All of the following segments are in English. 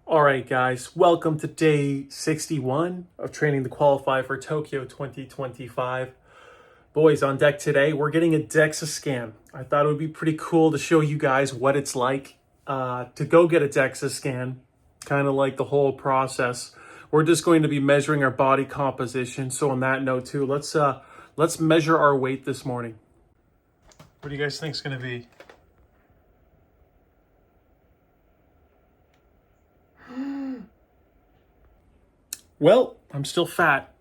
All right, guys, welcome to day 61 of training to qualify for Tokyo 2025. Boys, on deck today, we're getting a DEXA scan. I thought it would be pretty cool to show you guys what it's like to go get a DEXA scan, kind of like the whole process. We're just going to be measuring our body composition. So on that note too, let's measure our weight this morning. What do you guys think is going to be? Well, I'm still fat,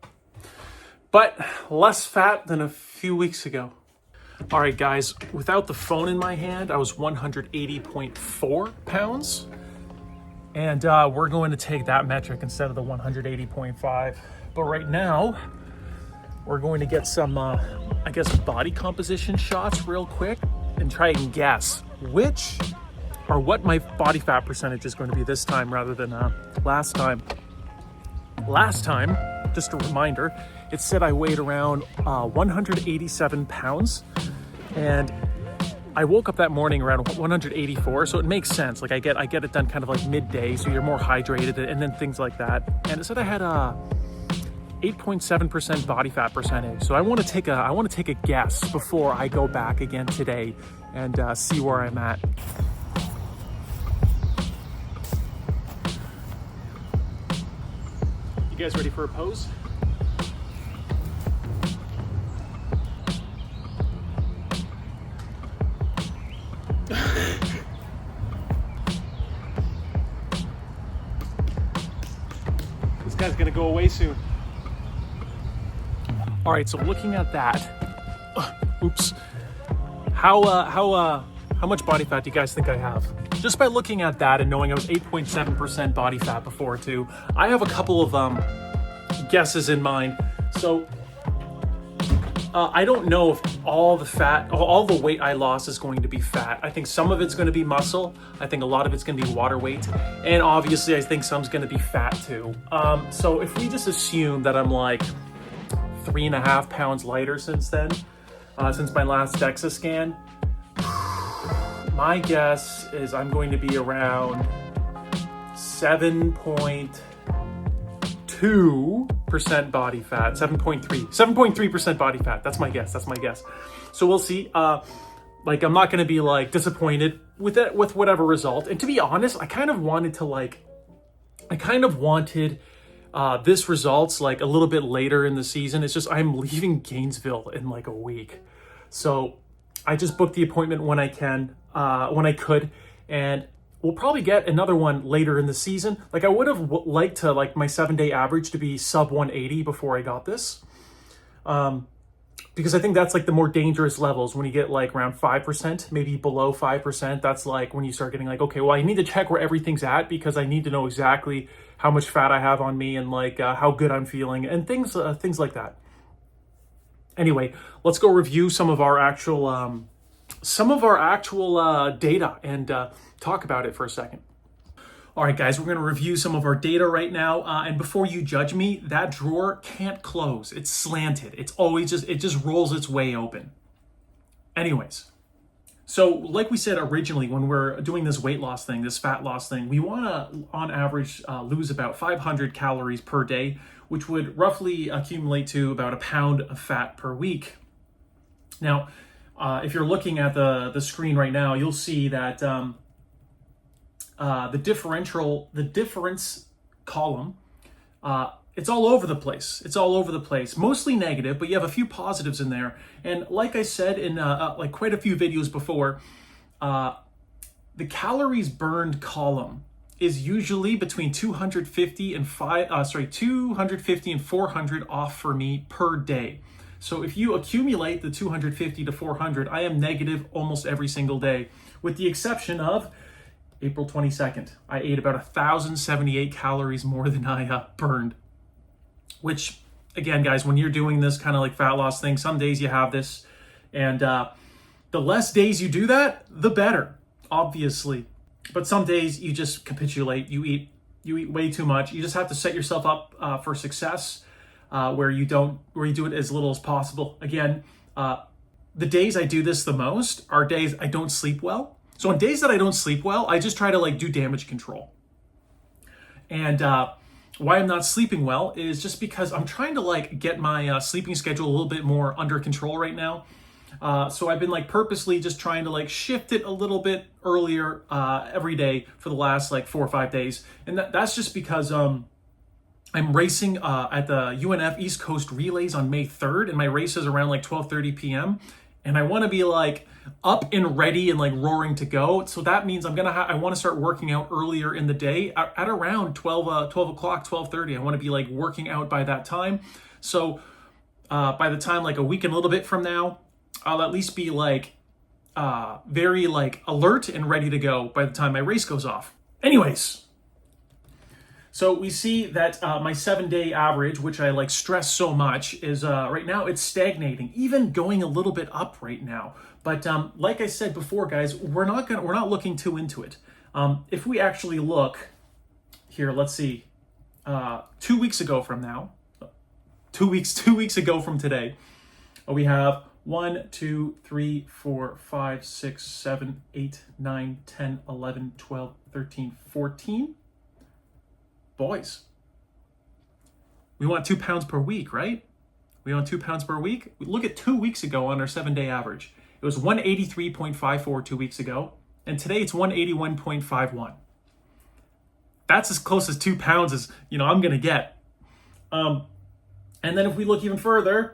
but less fat than a few weeks ago. All right, guys, without the phone in my hand, I was 180.4 pounds. And we're going to take that metric instead of the 180.5. But right now, we're going to get some, body composition shots real quick and try and guess what my body fat percentage is going to be this time rather than last time. Last time, just a reminder, it said I weighed around 187 pounds, and I woke up that morning around 184, so it makes sense. Like I get it done kind of like midday, so you're more hydrated and then things like that. And it said I had a 8.7% body fat percentage. So I want to take a guess before I go back again today and see where I'm at. You guys ready for a pose? This guy's gonna go away soon. All right, so looking at that, oops. How much body fat do you guys think I have? Just by looking at that and knowing I was 8.7% body fat before too, I have a couple of guesses in mind. So I don't know if all the weight I lost is going to be fat. I think some of it's going to be muscle. I think a lot of it's going to be water weight. And obviously I think some's going to be fat too. So if we just assume that I'm like 3.5 pounds lighter since then, since my last DEXA scan, my guess is I'm going to be around 7.2% body fat, 7.3% body fat. That's my guess. So we'll see. I'm not going to be like disappointed with it, with whatever result. And to be honest, I kind of wanted this results like a little bit later in the season. It's just I'm leaving Gainesville in like a week, so I just booked the appointment when I could, and we'll probably get another one later in the season. Like I would have liked to like my 7-day average to be sub 180 before I got this, because I think that's like the more dangerous levels when you get like around 5%, maybe below 5%. That's like when you start getting like, okay, well I need to check where everything's at because I need to know exactly how much fat I have on me and like how good I'm feeling and things like that. Anyway, let's go review some of our actual data and talk about it for a second. All right, guys, we're going to review some of our data right now. And before you judge me, that drawer can't close. It's slanted. It just rolls its way open. Anyways, so like we said originally, when we're doing this weight loss thing, this fat loss thing, we want to, on average, lose about 500 calories per day, which would roughly accumulate to about a pound of fat per week. Now, if you're looking at the screen right now, you'll see that the difference column, it's all over the place. Mostly negative, but you have a few positives in there. And like I said in like quite a few videos before, the calories burned column is usually between 250 and 400 off for me per day. So if you accumulate the 250 to 400, I am negative almost every single day, with the exception of April 22nd. I ate about 1,078 calories more than I burned, which again, guys, when you're doing this kind of like fat loss thing, some days you have this, and the less days you do that, the better, obviously. But some days you just capitulate, you eat way too much. You just have to set yourself up for success, where you do it as little as possible. Again, the days I do this the most are days I don't sleep well. So on days that I don't sleep well, I just try to like do damage control. And why I'm not sleeping well is just because I'm trying to like get my sleeping schedule a little bit more under control right now. So I've been like purposely just trying to like shift it a little bit earlier every day for the last like 4 or 5 days. And that's just because I'm racing at the UNF East Coast Relays on May 3rd, and my race is around like 12:30 p.m. And I want to be like up and ready and like roaring to go. So that means I want to start working out earlier in the day at around 12 o'clock, 12:30. I want to be like working out by that time. So by the time like a week and a little bit from now, I'll at least be like very like alert and ready to go by the time my race goes off. Anyways, so we see that my 7-day average, which I like stress so much, is right now it's stagnating, even going a little bit up right now. But like I said before, guys, we're not looking too into it. If we actually look here, let's see, 2 weeks ago from now, 2 weeks ago from today, we have 1, 2, 3, 4, 5, 6, 7, 8, 9, 10, 11, 12, 13, 14. Boys, we want 2 pounds per week, right? We want 2 pounds per week. Look at 2 weeks ago on our 7-day average. It was 183.54 2 weeks ago, and today it's 181.51. That's as close as 2 pounds as I'm gonna get. And then if we look even further,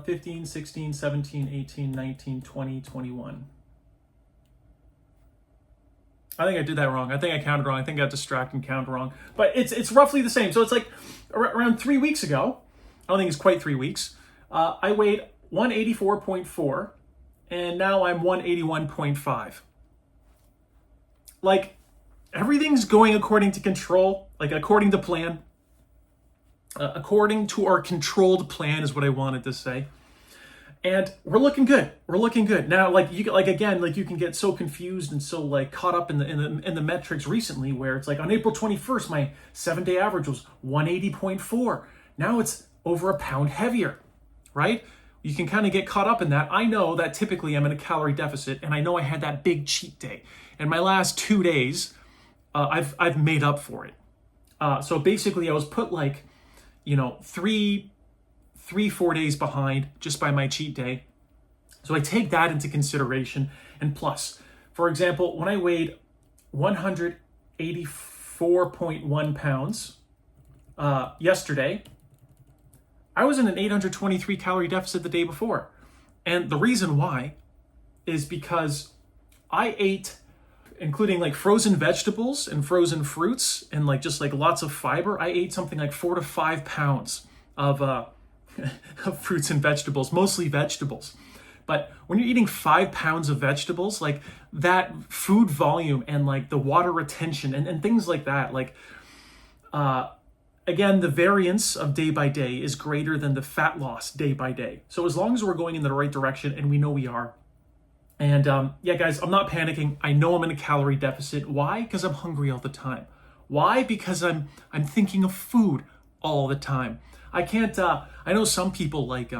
15, 16, 17, 18, 19, 20, 21. I think I did that wrong. I think I counted wrong. I think I got distracted and counted wrong. But it's roughly the same. So it's like around 3 weeks ago, I don't think it's quite 3 weeks, I weighed 184.4, and now I'm 181.5. Like, everything's going according to control, like according to plan. According to our controlled plan is what I wanted to say. And we're looking good. We're looking good. Now, like you can get so confused and so like caught up in the metrics recently, where it's like on April 21st, my 7-day average was 180.4. Now it's over a pound heavier, right? You can kind of get caught up in that. I know that typically I'm in a calorie deficit, and I know I had that big cheat day. And my last 2 days, I've made up for it. So basically, I was put like, 3-4 days behind just by my cheat day. So I take that into consideration. And plus, for example, when I weighed 184.1 pounds yesterday, I was in an 823 calorie deficit the day before. And the reason why is because I ate, including like frozen vegetables and frozen fruits and like just like lots of fiber, I ate something like 4 to 5 pounds of fruits and vegetables, mostly vegetables. But when you're eating 5 pounds of vegetables, like that food volume and like the water retention and things like that, like again, the variance of day by day is greater than the fat loss day by day. So as long as we're going in the right direction, and we know we are. And yeah, guys, I'm not panicking. I know I'm in a calorie deficit. Why? Because I'm hungry all the time. Why? Because I'm thinking of food all the time. I can't. I know some people like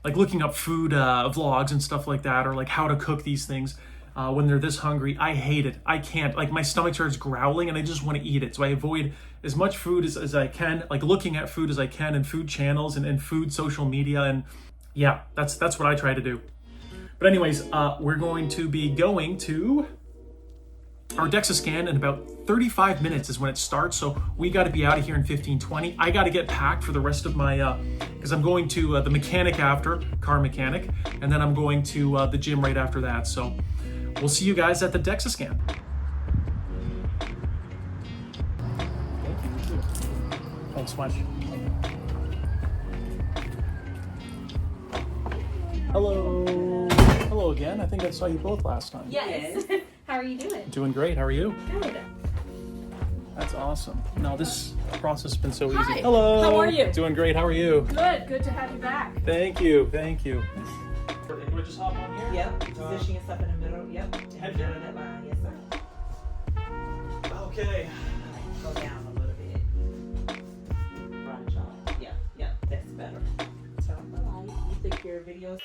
looking up food vlogs and stuff like that, or like how to cook these things when they're this hungry. I hate it. I can't. Like my stomach starts growling, and I just want to eat it. So I avoid as much food as I can, like looking at food as I can, and food channels and food social media, and yeah, that's what I try to do. But anyways, we're going to be going to our DEXA scan in about 35 minutes is when it starts. So we got to be out of here in 15-20. I got to get packed for the rest of my, because I'm going to the mechanic after, car mechanic, and then I'm going to the gym right after that. So we'll see you guys at the DEXA scan. Thank you. Thanks much. Hello. Hello again. I think I saw you both last time. Yes. How are you doing? Doing great. How are you? Good. That's awesome. No, this process has been so easy. Hi. Hello. How are you? Doing great. How are you? Good. Good to have you back. Thank you. Thank you. Do I just hop on here? Yep. Position yourself in the middle. Yep. Head Down down. that line. Yes, sir. Okay. Go down a little bit. Branch off. Yeah. Yeah. That's better. Turn off the light. You think your videos.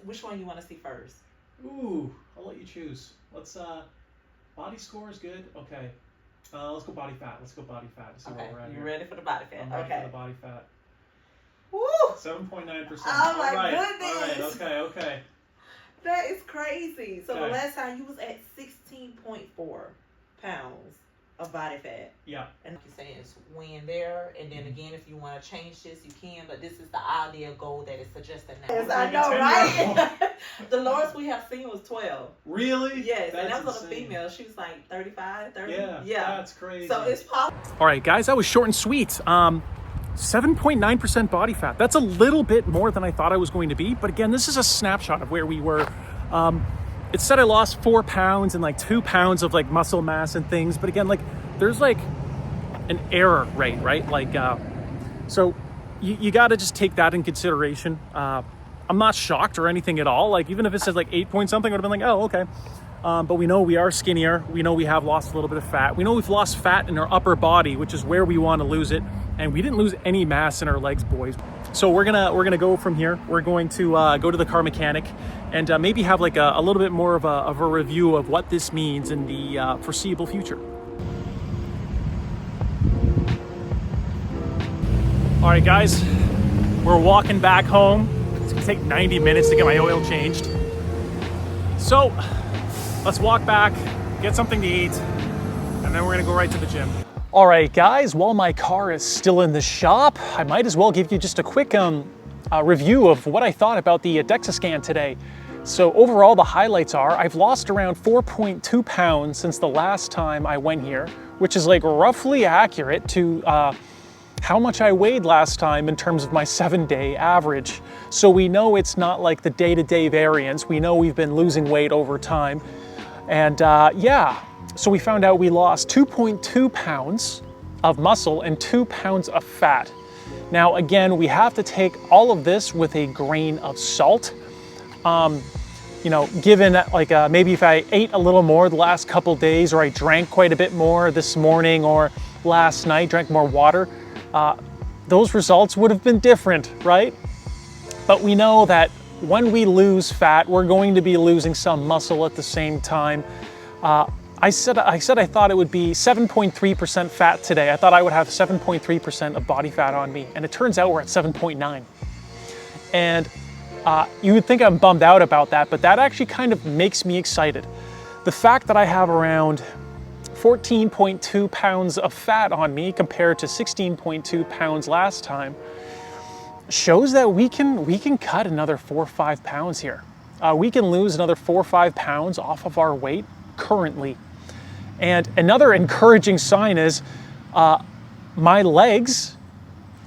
which one you want to see first? Ooh, I'll let you choose. Let's body score is good. Okay. Let's go body fat. Let's go body fat. See where we're at. You ready for the body fat? I'm ready for the body fat. Woo! 7.9%. Oh my All goodness. right. Okay. That is crazy. So Okay. the last time you was at 16.4 pounds of body fat. Yeah. And like you're saying, it's when there, and then again, if you want to change this, you can. But this is the ideal goal that is suggested now. Yes, I know, right? The lowest we have seen was 12. Really? Yes, That's and that was on a insane. female. She was like 35, 30. Yeah. That's crazy. So it's possible. All right, guys, that was short and sweet. 7.9% body fat. That's a little bit more than I thought I was going to be. But again, this is a snapshot of where we were. It said I lost 4 pounds and like 2 pounds of like muscle mass and things. But again, like there's like an error rate, right? Like, so you got to just take that in consideration. I'm not shocked or anything at all. Like even if it says like 8 point something, I would have been like, oh, okay. But we know we are skinnier. We know we have lost a little bit of fat. We know we've lost fat in our upper body, which is where we want to lose it. And we didn't lose any mass in our legs, boys. So we're gonna go from here. We're going to go to the car mechanic and maybe have like a little bit more of a review of what this means in the foreseeable future. All right, guys, we're walking back home. It's gonna take 90 minutes to get my oil changed. So let's walk back, get something to eat, and then we're gonna go right to the gym. All right, guys, while my car is still in the shop, I might as well give you just a quick review of what I thought about the DEXA Scan today. So overall, the highlights are I've lost around 4.2 pounds since the last time I went here, which is like roughly accurate to how much I weighed last time in terms of my 7-day average. So we know it's not like the day-to-day variance. We know we've been losing weight over time. And yeah, so we found out we lost 2.2 pounds of muscle and 2 pounds of fat. Now, again, we have to take all of this with a grain of salt. You know, given like maybe if I ate a little more the last couple days, or I drank quite a bit more this morning or last night, drank more water, those results would have been different, right? But we know that when we lose fat, we're going to be losing some muscle at the same time. I said I thought it would be 7.3% fat today. I thought I would have 7.3% of body fat on me, and it turns out we're at 7.9. And you would think I'm bummed out about that, but that actually kind of makes me excited. The fact that I have around 14.2 pounds of fat on me compared to 16.2 pounds last time shows that we can cut another 4 or 5 pounds here. We can lose another 4 or 5 pounds off of our weight currently. And another encouraging sign is my legs,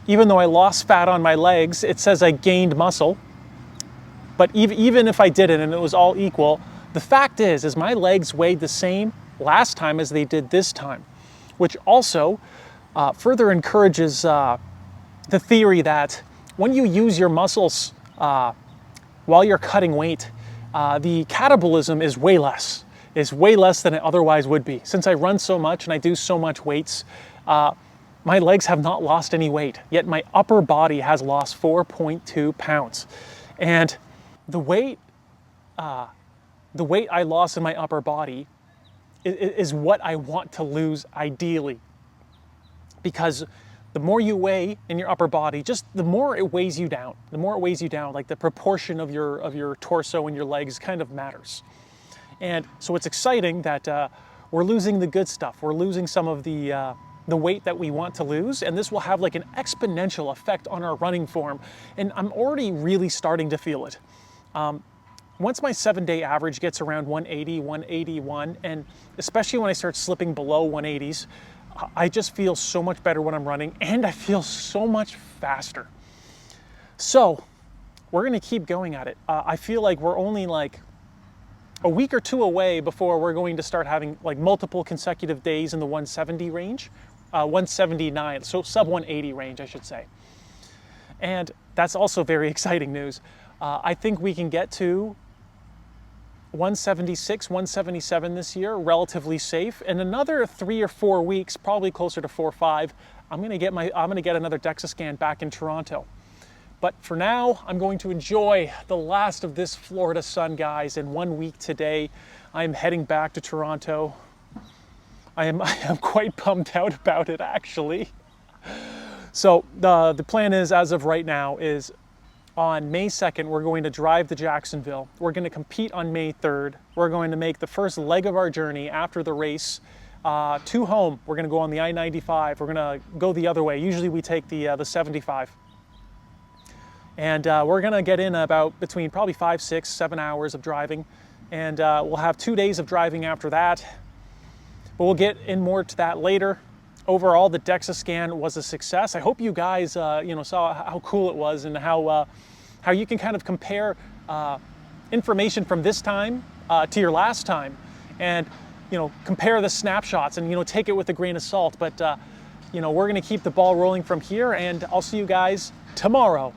even though I lost fat on my legs, it says I gained muscle. But even if I didn't and it was all equal, the fact is my legs weighed the same last time as they did this time, which also further encourages the theory that when you use your muscles while you're cutting weight, the catabolism is way less than it otherwise would be. Since I run so much and I do so much weights, my legs have not lost any weight, yet my upper body has lost 4.2 pounds. And the weight I lost in my upper body is what I want to lose ideally. Because the more you weigh in your upper body, just the more it weighs you down. The more it weighs you down, like the proportion of your torso and your legs kind of matters. And so it's exciting that we're losing the good stuff. We're losing some of the weight that we want to lose, and this will have like an exponential effect on our running form. And I'm already really starting to feel it. Once my 7-day average gets around 180, 181, and especially when I start slipping below 180s, I just feel so much better when I'm running, and I feel so much faster. So we're gonna keep going at it. I feel like we're only like a week or two away before we're going to start having like multiple consecutive days in the 170 range, 179, so sub 180 range, I should say. And that's also very exciting news. I think we can get to 176, 177 this year, relatively safe. In another 3 or 4 weeks, probably closer to 4 or 5, I'm gonna get another DEXA scan back in Toronto. But for now, I'm going to enjoy the last of this Florida sun, guys. In 1 week today, I'm heading back to Toronto. I am quite bummed out about it, actually. So the plan is, as of right now, is on May 2nd, we're going to drive to Jacksonville. We're going to compete on May 3rd. We're going to make the first leg of our journey after the race to home. We're going to go on the I-95. We're going to go the other way. Usually we take the 75. And we're going to get in about between probably 5, 6, 7 hours of driving. And we'll have 2 days of driving after that. But we'll get in more to that later. Overall, the DEXA scan was a success. I hope you guys saw how cool it was and how you can kind of compare information from this time to your last time, and compare the snapshots and take it with a grain of salt. But we're going to keep the ball rolling from here, and I'll see you guys tomorrow.